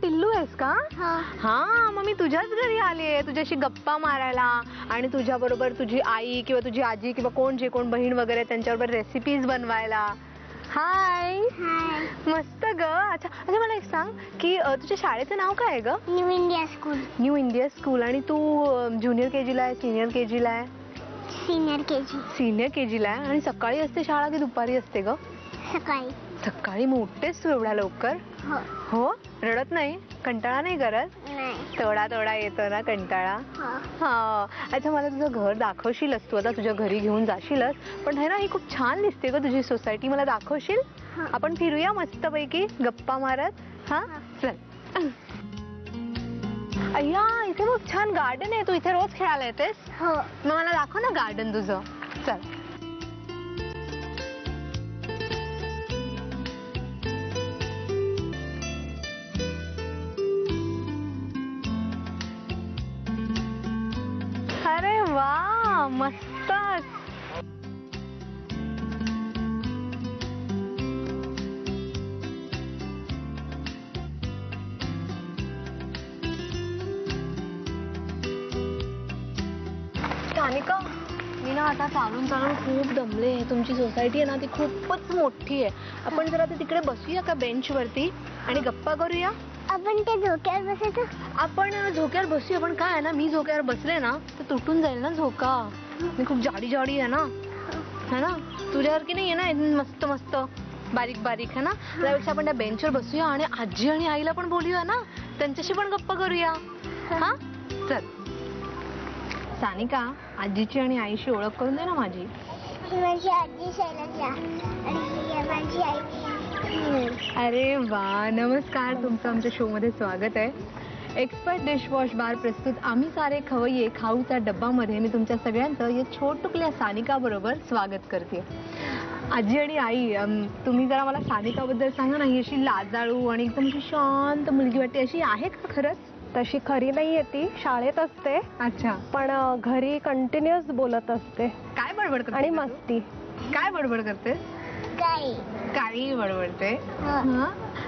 टिल्लू आहेस का? हा, मग मी तुझ्याच घरी आली आहे तुझ्याशी गप्पा मारायला आणि तुझ्या बरोबर तुझी आई किंवा तुझी आजी किंवा कोण जे कोण बहीण वगैरे त्यांच्याबरोबर रेसिपीज बनवायला. हाय. मस्त ग. अच्छा अच्छा, मला एक सांग की तुझ्या शाळेचं नाव काय आहे ग? New India school. New India school. आणि तू ज्युनियर केजी ला आहे, सिनियर केजी ला आहे? Senior KG. सिनियर केजी ला आहे. आणि सकाळी असते शाळा की दुपारी असते ग? सकाळी. सकाळी. मोठेस तू एवढ्या लवकर? हो. रडत नाही? कंटाळा नाही करत? थोडा थोडा येतो ना कंटाळा? हा. अच्छा, मला तुझं घर दाखवशीलच तू आता? तुझ्या घरी घेऊन जाशीलच. पण है ना, ही खूप छान दिसते ग तुझी सोसायटी. मला दाखवशील? आपण फिरूया मस्तपैकी गप्पा मारत. हा चल. अय्या, इथे खूप छान गार्डन आहे. तू इथे रोज खेळायला येतेस? हो. मग मला दाखव ना गार्डन तुझं. चल. अरे वा, मस्तच. सानिका, मी ना आता चालून चालून खूप दमले. तुमची सोसायटी आहे ना ती खूपच मोठी आहे. आपण जरा तिकडे बसूया का बेंच वरती आणि गप्पा करूया? आपण ते झोक्यावर बसायचं? आपण झोक्यावर बसूया. पण काय आहे ना, मी झोक्यावर बसले ना तर तुटून जाईल ना झोका. मी खूप जाडी जाडी आहे ना, है ना? तुझ्यासारखी नाही आहे ना मस्त मस्त बारीक बारीक, है ना? त्यापेक्षा आपण त्या बेंचवर बसूया आणि आजी आणि आईला पण बोलूया ना, त्यांच्याशी पण गप्पा करूया. हा चल. सानिका, आजीची आणि आईशी ओळख करून दे ना माझी. माझी आजी शैलजा आणि माझी आई. अरे वा, नमस्कार. तुमचं आमच्या शो मध्ये स्वागत आहे. एक्सपर्ट डिशवॉश बार प्रस्तुत आम्ही सारे खवय्ये खाऊचा डब्बामध्ये मी तुमच्या सगळ्यांचं या छोटुकल्या सानिका बरोबर स्वागत करते. आजी आणि आई, तुम्ही जरा मला सानिकाबद्दल सांगा ना. ही अशी लाजाळू आणि एकदम अशी शांत मुलगी वाटते, अशी आहे का खरंच? तशी खरी नाही आहे ती, शाळेत असते. अच्छा. पण घरी कंटिन्युअस बोलत असते. काय बडबड करते? आणि मस्ती. काय बडबड करते? काही बडबडते.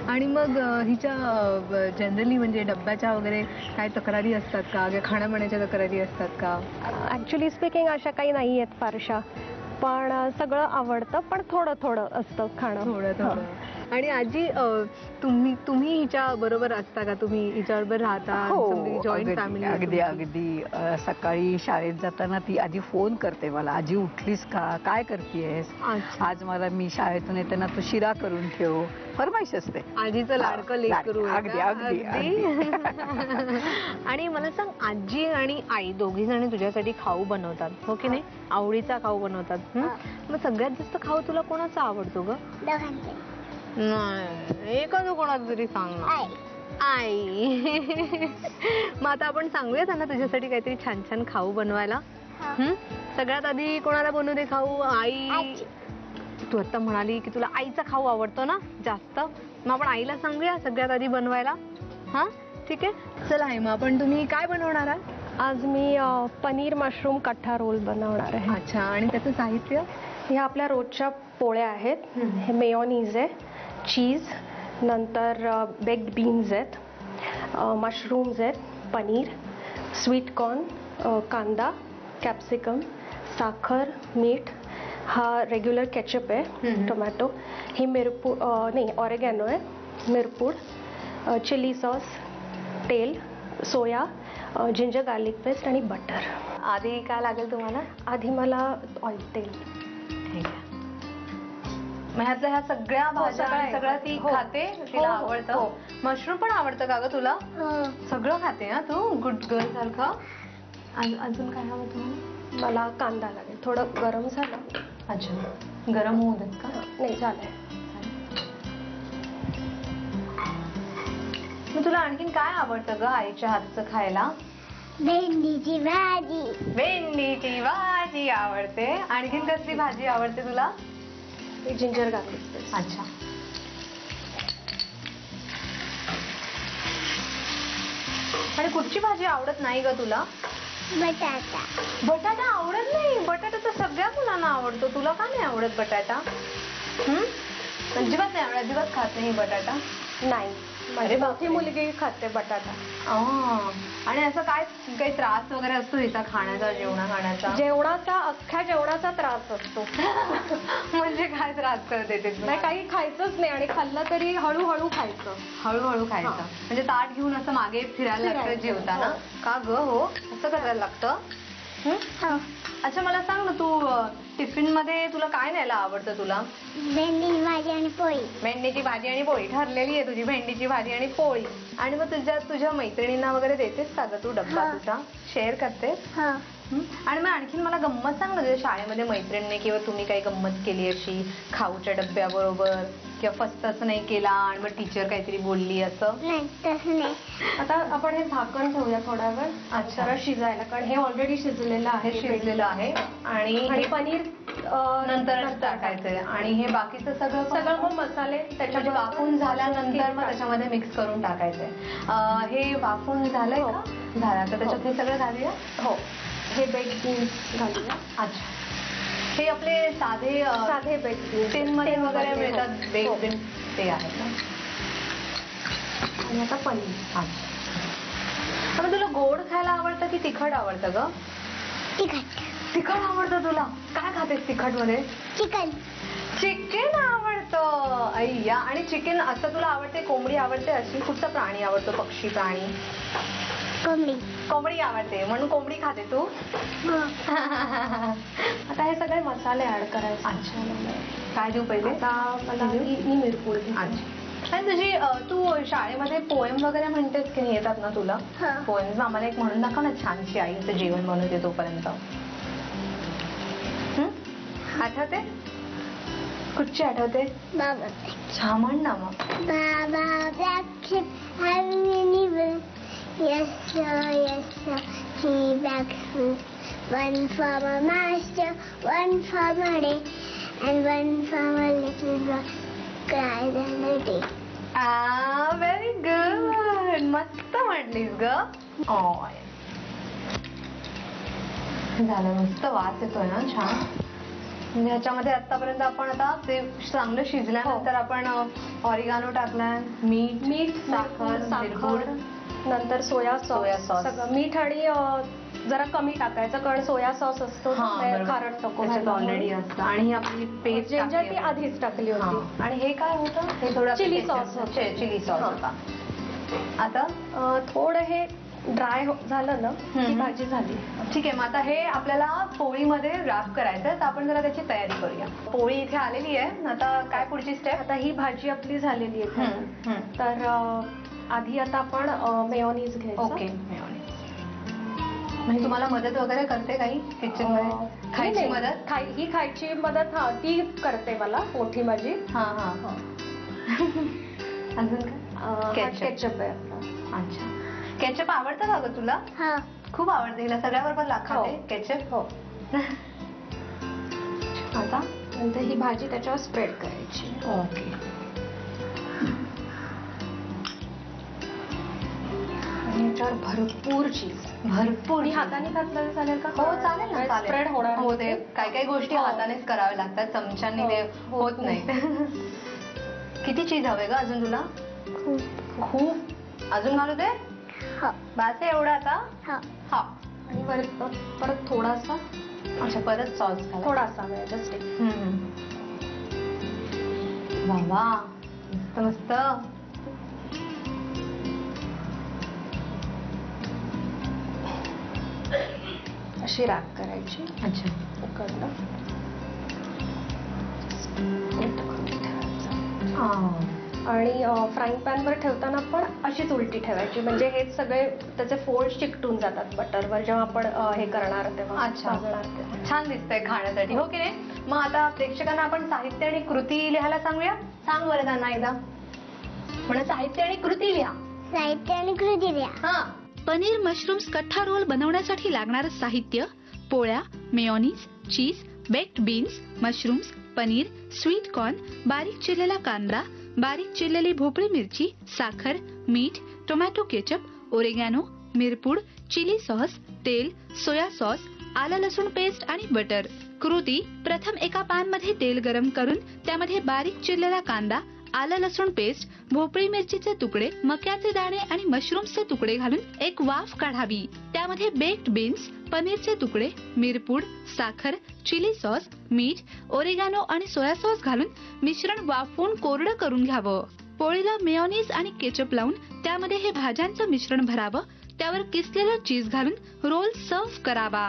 आणि मग हिच्या जनरली म्हणजे डब्याच्या वगैरे काय तक्रारी असतात का? खाण्यापिण्याच्या तक्रारी असतात का? ऍक्च्युली स्पीकिंग अशा काही नाही आहेत फारशा. पण सगळं आवडतं, पण थोडं थोडं असतं खाणं. थोडं थोडं. आणि आजी, तुम्ही हिच्या बरोबर असता का? तुम्ही हिच्याबरोबर राहता? Joint family? अगदी अगदी. सकाळी शाळेत जाताना ती आधी फोन करते मला, आजी उठलीस का, काय करतेयस, आज मी शाळेतून येताना तू शिरा करून ठेव, फरमाईश असते. आजीचं लाडकं लेकरू. अगदी अगदी. आणि मला सांग, आजी आणि आई दोघी जणी तुझ्यासाठी खाऊ बनवतात, हो की नाही? आवडीचा खाऊ बनवतात. मग सगळ्यात जास्त खाऊ तुला कोणाचा आवडतो ग? नाही, एखादं कोणाचं तरी सांग ना. आई. मग आता आपण सांगूया त्यांना तुझ्यासाठी काहीतरी छान छान खाऊ बनवायला. सगळ्यात आधी कोणाला बनवू दे खाऊ? आई. तू आता म्हणाली की तुला आईचा खाऊ आवडतो ना जास्त, मग आपण आईला सांगूया सगळ्यात आधी बनवायला. हा ठीक आहे, चला. आहे मग तुम्ही काय बनवणार आहात? आज मी पनीर मशरूम कट्टा रोल बनवणार आहे. अच्छा. आणि त्याचं साहित्य? ह्या आपल्या रोजच्या पोळ्या आहेत. हे मेयोनीज आहे, चीज, नंतर बेक्ड बीन्स आहेत, मशरूम्स आहेत, पनीर, स्वीट कॉर्न, कांदा, कॅप्सिकम, साखर, मीठ, हा रेग्युलर केचप आहे, टोमॅटो, ही मिरपूड नाही ऑरेगॅनो आहे, मिरपूड, चिली सॉस, तेल, सोया, जिंजर गार्लिक पेस्ट आणि बटर. आधी काय लागेल तुम्हाला? आधी मला तेल. ठीक आहे. मग ह्या सगळ्या भाज्या सगळं ती खाते, तिला आवडतं. मशरूम पण आवडतं का ग तुला? सगळं खाते ना तू, गुड गर्ल सारखं. अजून काय हवं तुम्हाला? मला कांदा लागेल. थोडं गरम झालं. अच्छा, गरम होऊ देत का? नाही, झालंय. मग तुला आणखीन काय आवडतं ग आईच्या हातचं खायला? भेंडीची भाजी. भेंडीची भाजी आवडते. आणखीन कसली भाजी आवडते तुला? Ginger garlic paste. अच्छा. आणि कुठची भाजी आवडत नाही ग तुला? बटाटा. बटाटा आवडत नाही? बटाटा तर सगळ्या मुलांना आवडतो, तुला का नाही आवडत बटाटा? अजिबात नाही आवडत? अजिबात खात नाही बटाटा? नाही. माझी मोठी मुलगी खाते बटाटा. आणि असं काय काही त्रास वगैरे असतो तिचा खाण्याचा, जेवणाचा? अख्ख्या जेवणाचा त्रास असतो. म्हणजे काय त्रास करते ते? नाही, काही खायचंच नाही आणि खाल्लं तरी हळूहळू खायचं. म्हणजे ताट घेऊन असं मागे फिरायला लागतं जेवताना का ग? हो, असं करायला लागतं. अच्छा, मला सांग ना, तू टिफिन मध्ये तुला काय न्यायला आवडतं तुला? भेंडीची भाजी आणि पोळी. भेंडीची भाजी आणि पोळी ठरलेली आहे तुझी, भेंडीची भाजी आणि पोळी. आणि मग तुझ्या मैत्रिणींना वगैरे देतेस का ग तू डब्बा तुझा? शेअर करतेस? आणि मग आणखीन मला गंमत सांग ना, तुझ्या शाळेमध्ये मैत्रिणीने किंवा तुम्ही काही गंमत केली अशी खाऊच्या डब्याबरोबर, किंवा फस्तच नाही केला आणि मग टीचर काहीतरी बोलली असं? नाही, तसं नाही. आता आपण हे झाकण ठेवूया थोडा वेळ. अच्छा, शिजायला, कारण हे ऑलरेडी शिजलेलं आहे. आणि पनीर नंतर टाकायचंय. आणि हे बाकीचं सगळं मग मसाले त्याच्यामध्ये वाफून झाल्यानंतर मग त्याच्यामध्ये मिक्स करून टाकायचंय. हे वाफून झालंय का? झालं तर त्याच्यात हे सगळं घालूया. हो, हे बेक्ड बीन्स घालूया. अच्छा, हे आपले साधे बेक्ड बीन्स टिन मध्ये वगैरे मिळतात बेक्ड बीन्स, ते आहेत ना. आणि आता पनीर. अच्छा, तुला गोड खायला आवडतं की तिखट आवडतं ग? तिखट आवडतं तुला? काय खातेस तिखट मध्ये? चिकन आवडतं. अय्या, आणि चिकन असं तुला आवडते? कोंबडी आवडते अशी? कुठचा प्राणी आवडतो? पक्षी, प्राणी? कोंबडी आवडते म्हणून कोंबडी खाते तू? आता हे सगळे मसाले ऍड करायचे. अच्छा, काय देऊ पहिले? आता मला मी मिरपूड. अच्छा, आणि तुझी तू शाळेमध्ये पोएम वगैरे म्हणतेस की नाही? येतात ना तुला पोएम्स? आम्हाला एक म्हणून दाखव ना, छानशी आईचं जेवण बनवते तोपर्यंत. आठवते? कुठची आठवते? छान म्हण ना मग. बाबा black ship having an evil. Yes sir, yes sir, he black ship. One for my master, one for my day, and one for my little boy cried in the day. Very good, मस्त म्हटलीस ग. झालं, मस्त वास येतोय ना, छान. म्हणजे ह्याच्यामध्ये आतापर्यंत आपण आता ते चांगलं शिजल्यानंतर आपण ऑरिगानो टाकलाय, मीठ, साखर, नंतर सोया सॉस. सगळं मीठ आणि जरा कमी टाकायचं, कारण सोया सॉस असतो खारट नको ऑलरेडी असतं. आणि ही आपली पेस्ट ती आधीच टाकली होती. आणि हे काय होतं? हे थोडं चिली सॉस होता. आता थोडं हे ड्राय झालं ना की भाजी झाली. ठीक आहे, मग आता हे आपल्याला पोळीमध्ये रॅप करायचं, तर आपण जरा त्याची तयारी करूया. पोळी इथे आलेली आहे, आता काय पुढची स्टेप? आता ही भाजी आपली झालेली आहे, तर आधी आता आपण मेयोनीज घ्यायचं. Okay, mayonnaise. म्हणजे तुम्हाला मदत वगैरे करते काही किचन मध्ये? खायची मदत? ही खायची मदत ती करते मला, मोठी माझी. अजून काय? केचप आहे आपला. अच्छा, केचप आवडतं का ग तुला? खूप आवडते हिला, सगळ्याबरोबर लागते केचप. हो. आता नंतर ही भाजी त्याच्यावर स्प्रेड करायची. ओके. आणि याच्यावर भरपूर चीज. भरपूर. हाताने घातलं चालेल का? हो, चालेल ना. स्प्रेड होणार. हो, ते काही गोष्टी हातानेच कराव्या लागतात, चमच्याने ते होत नाही. किती चीज हवे ग अजून तुला? खूप. अजून घालू दे? बास आहे एवढा आता? हा. आणि परत थोडासा. अच्छा, परत सॉस थोडासा जस्ट. वा, मस्त मस्त. अशी रॅप करायची. अच्छा, उकडलं. आणि फ्राईंग पॅन वर ठेवताना पण अशीच उलटी ठेवायची, म्हणजे हे सगळे त्याचे फोल्ड चिकटून जातात बटरवर जेव्हा आपण हे करणार तेव्हा. अच्छा, छान दिसतंय खाण्यासाठी, हो की नाही? मग आता प्रेक्षकांना आपण साहित्य आणि कृती लिहायला सांगूया. सांग बरं त्यांना एकदा, म्हणजे साहित्य आणि कृती लिहा. साहित्य आणि कृती लिहा. पनीर मशरूम्स कट्टा रोल बनवण्यासाठी लागणारं साहित्य: पोळ्या, mayonnaise, cheese, baked beans, mushrooms, paneer, sweet corn, बारीक चिरलेला कांदा, बारीक चिरलेली भोपळी मिरची, साखर, मीठ, टोमॅटो केचप, ओरेगॅनो, मिरपूड, चिली सॉस, तेल, सोया सॉस, आलं लसूण पेस्ट आणि बटर. कृती: प्रथम एका पॅन मध्ये तेल गरम करून त्यामध्ये बारीक चिरलेला कांदा, आलं लसूण पेस्ट, भोपळी मिरचीचे तुकडे, मक्याचे दाणे आणि मशरूम्सचे तुकडे घालून एक वाफ काढावी. त्यामध्ये बेक्ड बीन्स, पनीरचे तुकडे, मिरपूड, साखर, चिली सॉस, मीठ, ओरिगानो आणि सोया सॉस घालून मिश्रण वाफवून कोरडं करून घ्यावं. पोळीला मेयोनीज आणि केचप लावून त्यामध्ये हे भाज्यांचं मिश्रण भरावं. त्यावर किसलेलं चीज घालून रोल सर्व्ह करावा.